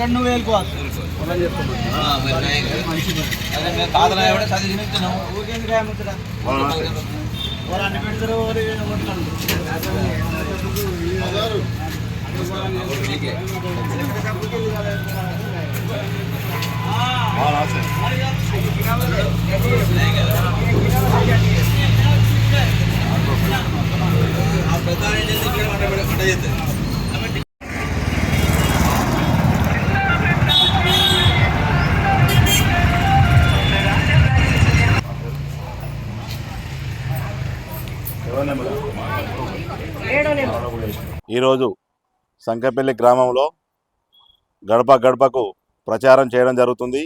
ఇక్కడ నువ్వు వెళ్ళిపోవచ్చు అన్ని పెడతారు ఈరోజు సంకెపల్లి గ్రామంలో గడప గడపకు ప్రచారం చేయడం జరుగుతుంది.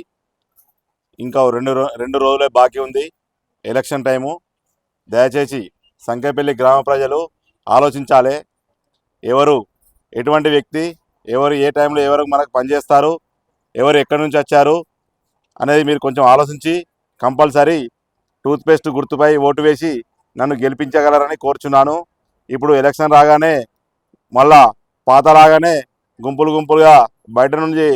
ఇంకా రెండు రోజులే బాకీ ఉంది ఎలక్షన్ టైము. దయచేసి సంకెపల్లి గ్రామ ప్రజలు ఆలోచించాలి. ఎవరు ఎటువంటి వ్యక్తి, ఎవరు ఏ టైంలో ఎవరు మనకు పనిచేస్తారు, ఎవరు ఎక్కడి నుంచి వచ్చారు అనేది మీరు కొంచెం ఆలోచించి కంపల్సరీ టూత్పేస్ట్ గుర్తుపై ఓటు వేసి నన్ను గెలిపించగలరని కోరుచున్నాను. ఇప్పుడు ఎలక్షన్ రాగానే మళ్ళా పాతలాగానే గుంపులుగా బయట నుంచి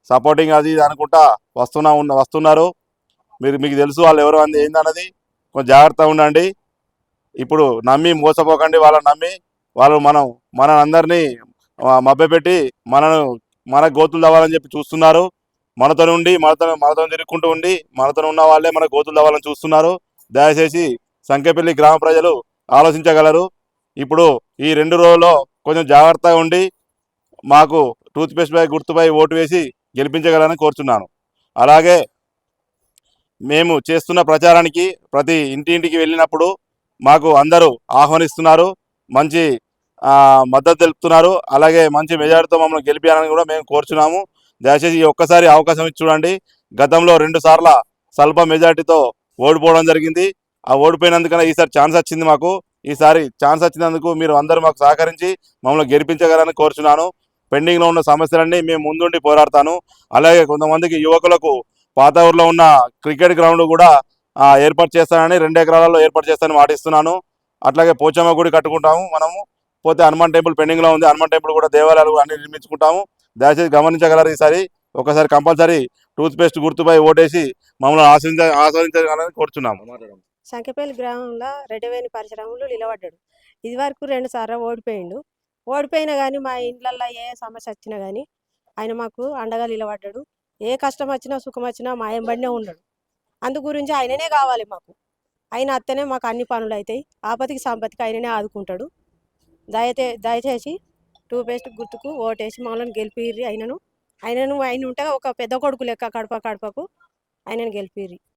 సపోర్టింగ్ అది అనుకుంటా వస్తున్నారు. మీకు తెలుసు వాళ్ళు ఎవరు ఏందన్నది. కొంచెం జాగ్రత్తగా ఉండండి. ఇప్పుడు నమ్మి మోసపోకండి. వాళ్ళని నమ్మి వాళ్ళు మనందరినీ మభ్యపెట్టి మన గోతులు తవ్వాలని చెప్పి చూస్తున్నారు. మనతో తిరుక్కుంటూ ఉండి మనతో ఉన్న వాళ్ళే మన గోతులు తవ్వాలని చూస్తున్నారు. దయచేసి సంకెపల్లి గ్రామ ప్రజలు ఆలోచించగలరు. ఇప్పుడు ఈ 2 రోజుల్లో కొంచెం జాగ్రత్తగా ఉండి మాకు టూత్పేస్ట్ గుర్తుపై ఓటు వేసి గెలిపించగలరని కోరుతున్నాను. అలాగే మేము చేస్తున్న ప్రచారానికి ప్రతి ఇంటింటికి వెళ్ళినప్పుడు మాకు అందరూ ఆహ్వానిస్తున్నారు, మంచి మద్దతు తెలుపుతున్నారు. అలాగే మంచి మెజారిటీతో మమ్మల్ని గెలిపించాలని కూడా మేము కోరుచున్నాము. దయచేసి ఒక్కసారి అవకాశం ఇచ్చి చూడండి. గతంలో 2 సార్ల స్వల్ప మెజారిటీతో ఓడిపోవడం జరిగింది. ఆ ఓడిపోయినందుకన్నా ఈసారి ఛాన్స్ వచ్చింది మాకు. ఈసారి ఛాన్స్ వచ్చినందుకు మీరు అందరూ మాకు సహకరించి మమ్మల్ని గెలిపించగలరని కోరుచున్నాను. పెండింగ్లో ఉన్న సమస్యలన్నీ మేము ముందుండి పోరాడతాను. అలాగే కొంతమందికి యువకులకు పాత ఊర్లో ఉన్న క్రికెట్ గ్రౌండ్ కూడా ఏర్పాటు చేస్తానని 2 ఎకరాలలో ఏర్పాటు చేస్తానని మాటిస్తున్నాను. అట్లాగే పోచమ్మ గుడి కట్టుకుంటాము మనము. పోతే హనుమాన్ టెంపుల్ పెండింగ్లో ఉంది. హనుమాన్ టెంపుల్ కూడా దేవాలయాలు అన్ని నిర్మించుకుంటాము. దయచేసి గమనించగలరు. ఈసారి ఒకసారి కంపల్సరీ టూత్పేస్ట్ గుర్తుపై ఓటేసి మమ్మల్ని ఆస్వాదించాలని కోరుచున్నాము. సంకెపల్లి గ్రామంలో రెడ్డివేణి పరిశ్రమలు నిలబడ్డాడు. ఇది వరకు 2 సార్లు ఓడిపోయిండు. ఓడిపోయినా కానీ మా ఇండ్లల్లో ఏ సమస్య వచ్చినా కానీ ఆయన మాకు అండగా నిలబడ్డాడు. ఏ కష్టం వచ్చినా సుఖం వచ్చినా మా ఎంబడినే ఉన్నాడు. అందు గురించి ఆయననే కావాలి మాకు. ఆయన అత్తనే మాకు అన్ని పనులు అవుతాయి. ఆపతికి సంపత్తికి ఆయననే ఆదుకుంటాడు. దయచేసి టూత్పేస్ట్ గుర్తుకు ఓటేసి మమ్మల్ని గెలిపిర్రి. ఆయన ఉంటే ఒక పెద్ద కొడుకు లెక్క కడపకు ఆయనను గెలిపిర్రి.